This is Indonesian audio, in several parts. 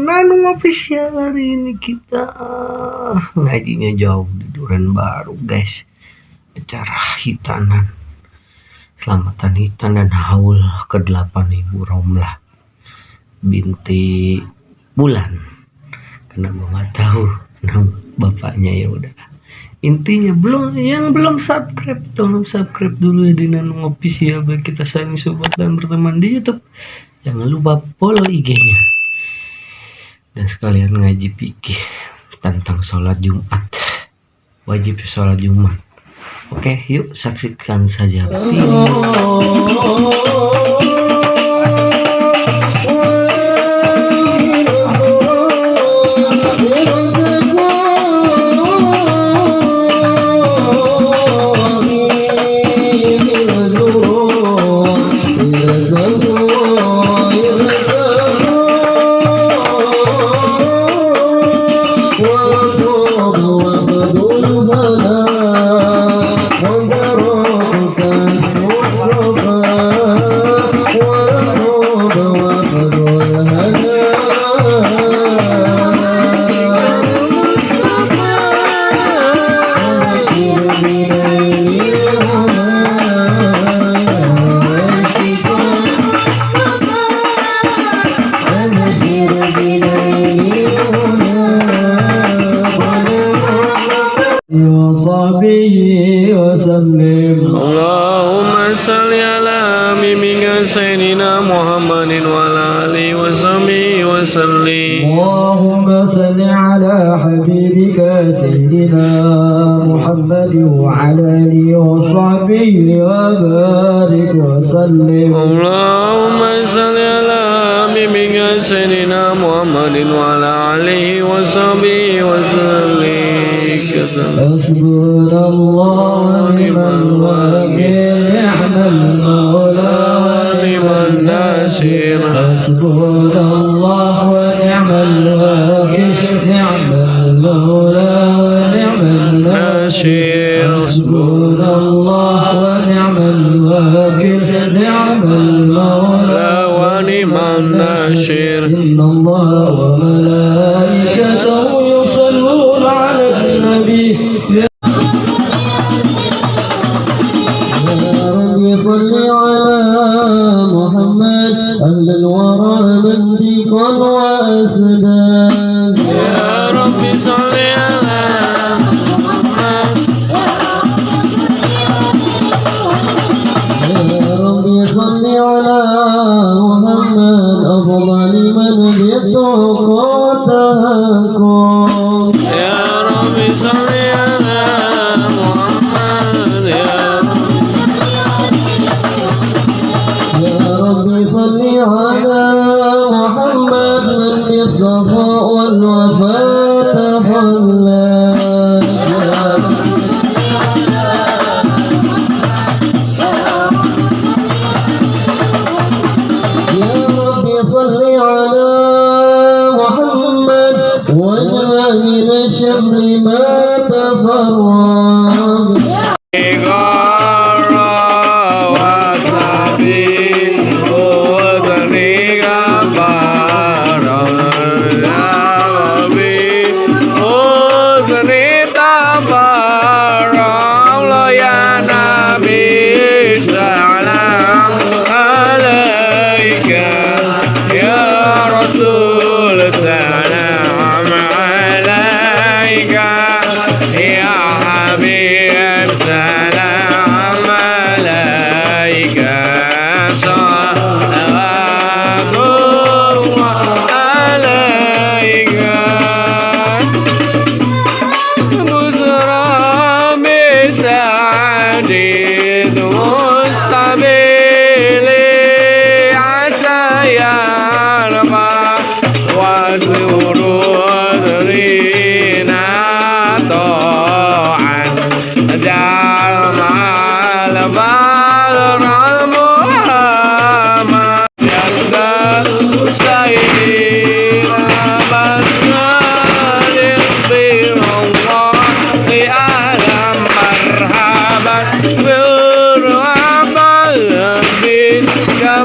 Nanung official. Hari ini kita ngajinya jauh di Duren Baru guys, acara hitanan, selamatan hitan dan haul ke-8 Ibu Romlah binti Bulan, karena gue nggak tahu nama bapaknya. Ya udah, intinya yang belum subscribe, tolong subscribe dulu ya di Nanung official biar kita saling support dan berteman di YouTube. Jangan lupa follow IG-nya dan sekalian ngaji fikih tentang sholat Jumat, wajib sholat Jumat. Oke, yuk saksikan saja. Allahumma salli ala mimika sayyidina Muhammadin wa ala alihi wa sahbihi wa sallim. Allahumma salli ala habibika sayyidina Muhammadin wa ala alihi wa sahbihi wa barik wa sallim. Allahumma salli ala mimika sayyidina Muhammadin wa ala alihi wa sahbihi wa sallim. Hasbunallahu wa ni'mal wakil, ni'mal maula wa ni'man nasir. Hasbunallahu wa ni'mal wakil, ni'mal maula wa ni'man nasir. Hasbunallahu wa ni'mal wakil, ni'mal maula wa ni'man nasir. Innallaha wa malaikatahu yusalluna 'alan nabi. صل على محمد أهل الورى منطقا وأسدان. يا رب صل على محمد. يا رب صل على محمد أفضل من يتقاتلكم. يا رب صل على محمد. صل على محمد من بالصفاء والوفاء تحلى. يا رب صل على محمد واجمع من الشمل ما تفرق.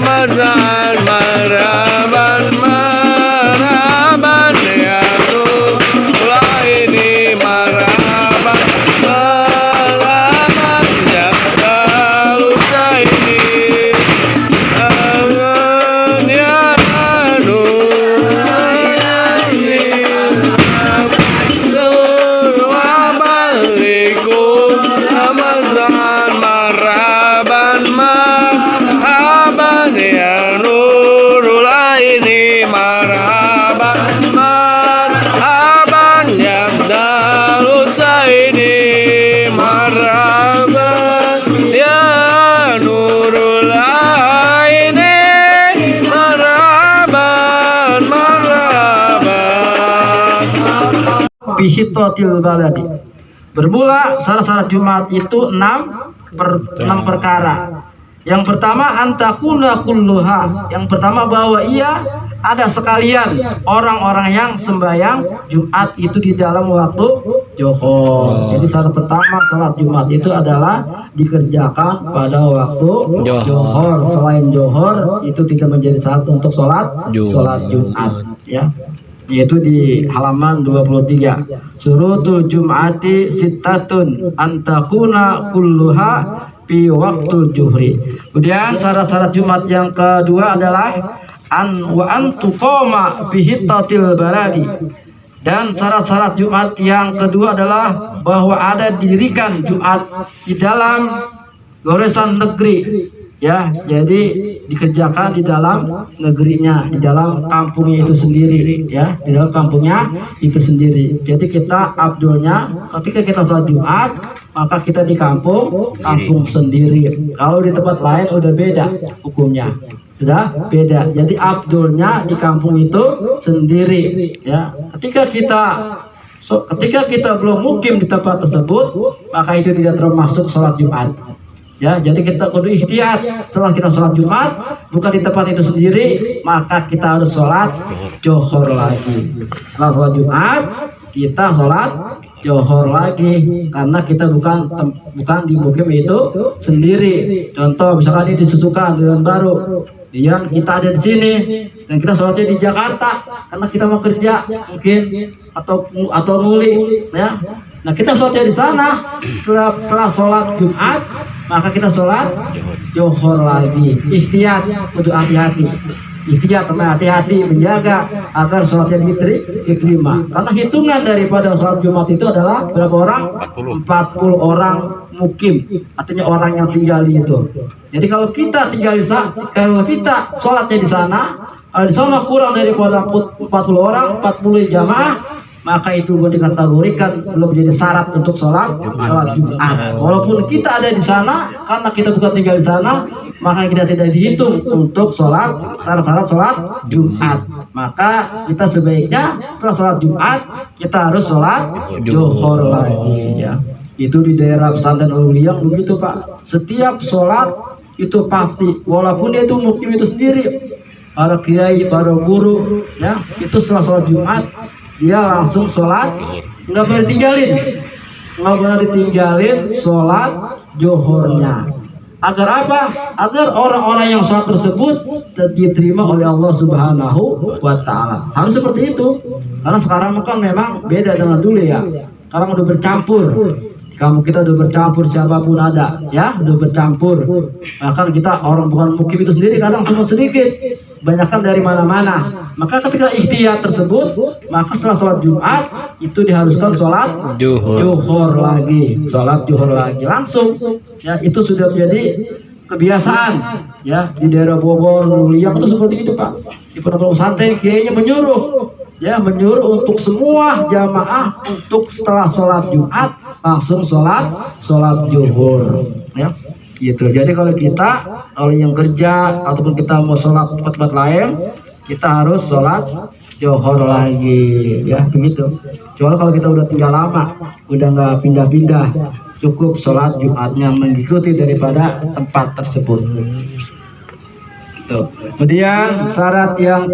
Marhaban, marhaban, marhaban. bihitatil baladi. Bermula syarat-syarat Jumat itu 6 perkara. Yang pertama antakuna kulluha. Yang pertama bahwa ia ada sekalian orang-orang yang sembahyang Jumat itu di dalam waktu Johor. Jadi syarat pertama salat Jumat itu adalah dikerjakan pada waktu Johor. Selain Johor itu tidak menjadi syarat untuk salat Jumat, ya. Yaitu di halaman 23. Surutul Jum'ati sittatun antakuna kulluha fi waktu juhri. Kemudian syarat-syarat Jumat yang kedua adalah an tuqama fi hittatil baladi. Dan syarat-syarat Jumat yang kedua adalah bahwa ada didirikan Jumat di dalam goresan negeri, ya. Jadi dikerjakan di dalam negerinya, di dalam kampungnya itu sendiri, ya, di dalam kampungnya itu sendiri. Jadi kita abdulnya ketika kita sholat Jumat, maka kita di kampung sendiri. Kalau di tempat lain udah beda hukumnya, sudah beda. Jadi abdulnya di kampung itu sendiri, ya. Ketika kita belum mukim di tempat tersebut, maka itu tidak termasuk sholat Jumat. Ya, jadi kita kudu ikhtiyat. Setelah kita sholat Jumat, bukan di tempat itu sendiri, maka kita harus sholat Johor lagi. Setelah sholat Jumat, kita sholat Johor lagi, karena kita bukan di mukim itu sendiri. Contoh, misalkan ini disusukan dengan baru, yang kita ada di sini dan kita sholatnya di Jakarta karena kita mau kerja mungkin atau nuli, ya. Nah, kita sholatnya di sana. Setelah sholat Jumat, maka kita sholat Johor lagi. Ikhtiyat, untuk hati-hati. Ikhtiyat, hati-hati menjaga agar sholatnya diterima. Karena hitungan daripada sholat Jumat itu adalah berapa orang? 40 orang mukim, artinya orang yang tinggal di itu. Jadi kalau kita tinggal di sana, kalau kita sholatnya di sana kurang daripada 40 orang, 40 jamaah, maka itu dikategorikan belum menjadi syarat untuk sholat Jumat. Walaupun kita ada di sana, karena kita bukan tinggal di sana, maka kita tidak dihitung untuk syarat-syarat sholat Jumat. Maka kita sebaiknya setelah sholat Jumat kita harus sholat Johor lagi, ya. Itu di daerah pesantren Aulia begitu, Pak. Setiap sholat itu pasti, walaupun dia itu mukim itu sendiri, para kiai, para guru, ya, itu setelah sholat Jumat dia langsung sholat, nggak boleh ditinggalin sholat Johornya. Agar apa? Agar orang-orang yang sholat tersebut diterima oleh Allah Subhanahu wa Ta'ala. Harus seperti itu. Karena sekarang kan memang beda dengan dulu, ya. Sekarang udah bercampur. Kamu kita udah bercampur, siapapun ada, ya, udah bercampur. Bahkan kita orang bukan mukim itu sendiri kadang cuma sedikit, banyakkan dari mana-mana. Maka ketika ikhtiyat tersebut, maka setelah sholat Jumat itu diharuskan sholat Johor lagi, sholat Johor lagi langsung. Ya, itu sudah menjadi kebiasaan, ya, di daerah Bogor, Nuliang itu seperti itu, Pak. Di pondok pesantren kayaknya menyuruh untuk semua jamaah untuk setelah sholat Jumat langsung sholat Johor, ya, gitu. Jadi kalau yang kerja ataupun kita mau sholat tempat lain, kita harus sholat Johor lagi, ya, begitu. Soalnya kalau kita udah tinggal lama, udah nggak pindah-pindah, cukup sholat Jumatnya mengikuti daripada tempat tersebut. Gitu. Kemudian syarat yang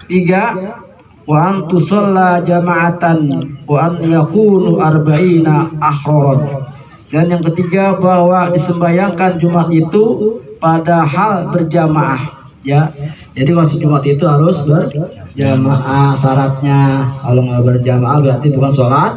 ketiga, wa an tusalla jama'atan wa an yakunu arba'ina ahraran. Dan yang ketiga bahwa disembahyangkan Jumat itu pada hal berjamaah, ya. Jadi masuk Jumat itu harus berjamaah syaratnya. Kalau nggak berjamaah berarti bukan sholat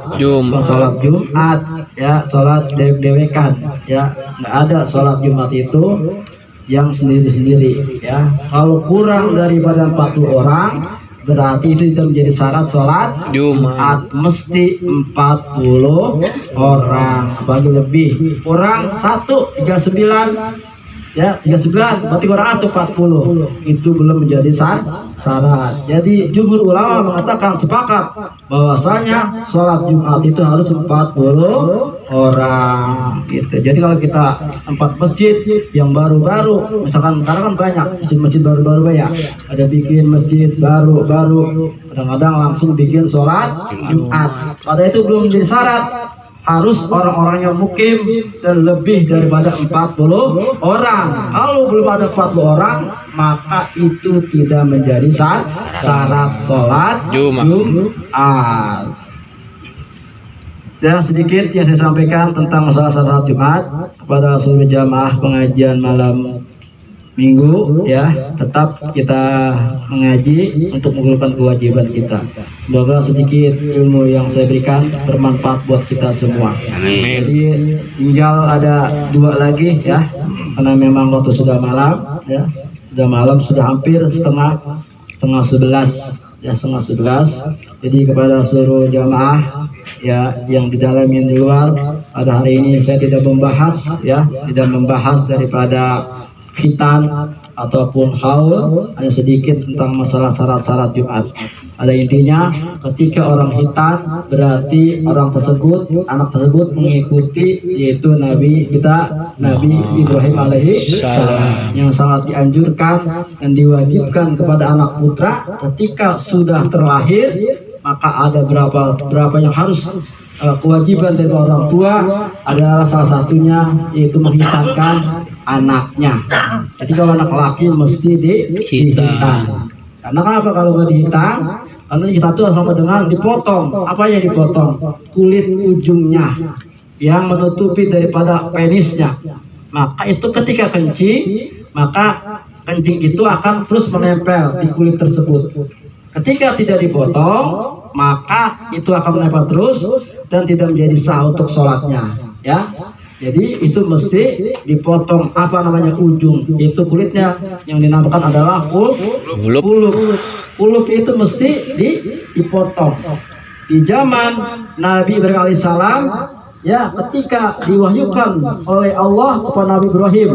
Jumat, ya, sholat dewekan, ya. Nggak ada sholat Jumat itu yang sendiri-sendiri, ya. Kalau kurang daripada 40 orang berarti itu tidak menjadi syarat sholat Jumat, mesti 40 orang. Bagi lebih kurang 39, ya, 39 berarti kurang 40, itu belum menjadi syarat. Jadi jumhur ulama mengatakan sepakat bahwasanya sholat Jumat itu harus 40 orang gitu. Jadi kalau kita tempat masjid yang baru-baru, misalkan sekarang kan banyak masjid-masjid baru-baru ya, ada bikin masjid baru-baru, kadang-kadang langsung bikin sholat Jumat. Pada itu belum menjadi syarat harus orang-orangnya mukim dan lebih daripada 40 orang. Kalau belum ada 40 orang, maka itu tidak menjadi syarat sholat Jumat. Ya, sedikit yang saya sampaikan tentang masalah sholat Jumat kepada seluruh jamaah pengajian malam Minggu, ya, tetap kita mengaji untuk mengumpulkan kewajiban kita. Semoga sedikit ilmu yang saya berikan bermanfaat buat kita semua. Amin. Jadi tinggal ada 2 lagi ya, karena memang waktu sudah malam, ya, sudah malam, sudah hampir setengah 11 ya, setengah 11. Jadi kepada seluruh jamaah ya yang di dalam yang di luar, pada hari ini saya tidak membahas ya, tidak membahas daripada khitan ataupun haul, hanya sedikit tentang masalah syarat-syarat Jumat. Ada intinya, ketika orang khitan berarti orang tersebut, anak tersebut mengikuti yaitu Nabi kita, Nabi Ibrahim alaihi salam, yang sangat dianjurkan dan diwajibkan kepada anak putra ketika sudah terlahir. Maka ada berapa yang harus kewajiban dari orang tua, adalah salah satunya yaitu menghitankan anaknya. Jadi kalau anak laki mesti dihitan. Karena kenapa kalau nggak dihitan? Karena kita tuh sama dengan dipotong. Apa yang dipotong? Kulit ujungnya yang menutupi daripada penisnya. Maka itu ketika kencing, maka kencing itu akan terus menempel di kulit tersebut. Ketika tidak dipotong, maka itu akan menempel terus dan tidak menjadi sah untuk sholatnya, ya. Jadi itu mesti dipotong ujung, yaitu kulitnya. Yang dinamakan adalah pulup itu mesti dipotong. Di zaman Nabi Ibrahim alaihissalam, ya, ketika diwahyukan oleh Allah kepada Nabi Ibrahim,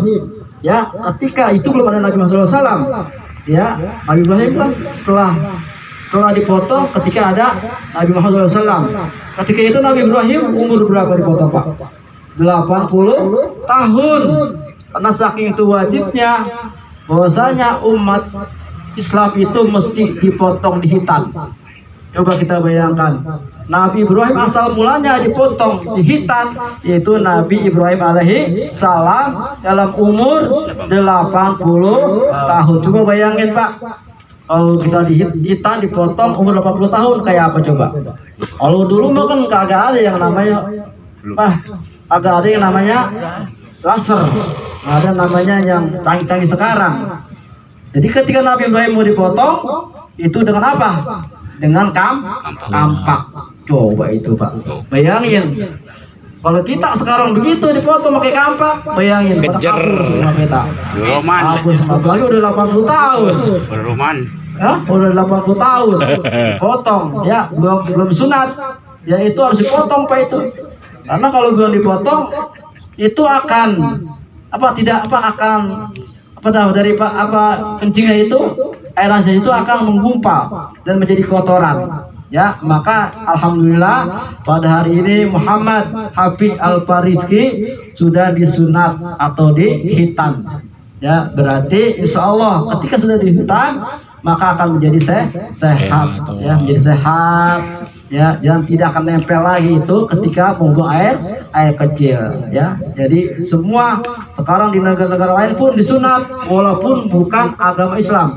ya, ketika itu belum ada Nabi Muhammad SAW, ya, Nabi Ibrahim kan setelah dipotong ketika ada Nabi Muhammad SAW. Ketika itu Nabi Ibrahim umur berapa dipotong, Pak? 80 tahun. Karena saking itu wajibnya bahwasanya umat Islam itu mesti dipotong, dihitan. Coba kita bayangkan, Nabi Ibrahim asal mulanya dipotong, dihitan, yaitu Nabi Ibrahim alaihi salam dalam umur 80 tahun. Coba bayangin, Pak, kalau kita dihitan, dipotong umur 80 tahun kayak apa coba? Kalau dulu mah kan kagak ada yang namanya agak ada yang namanya laser, ada namanya yang canggih-canggih sekarang. Jadi ketika Nabi Ibrahim mau dipotong, itu dengan apa? Dengan kampak. Coba itu, Pak, bayangin. Kalau kita sekarang begitu dipotong pakai kampak, bayangin kejar semua kita. Roman. Apalagi udah 80 tahun. Roman. Ya, udah 80 tahun. Potong, ya, belum sunat. Ya itu harus dipotong, Pak, itu. Karena kalau belum dipotong itu akan kencingnya itu, air hasil itu akan menggumpal dan menjadi kotoran. Ya, maka alhamdulillah pada hari ini Muhammad Hafiz Al-Farizki sudah disunat atau dihitan. Ya, berarti insya Allah ketika sudah dihitan maka akan menjadi sehat, ya, menjadi sehat, ya, dan tidak akan nempel lagi itu ketika membuang air kecil, ya. Jadi semua sekarang di negara-negara lain pun disunat walaupun bukan agama Islam,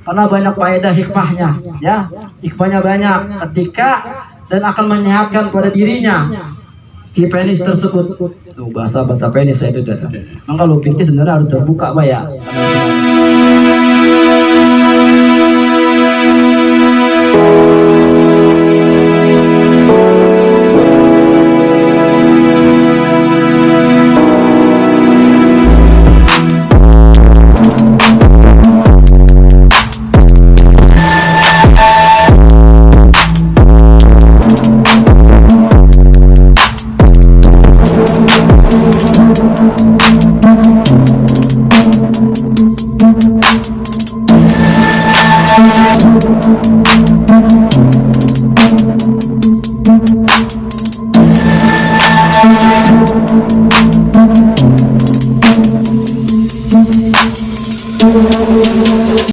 karena banyak faedah hikmahnya, ya, hikmahnya banyak ketika dan akan menyehatkan pada dirinya si penis tersebut. Tuh bahasa penis saya itu. Maka kalau pikir sebenarnya harus terbuka, Pak, ya.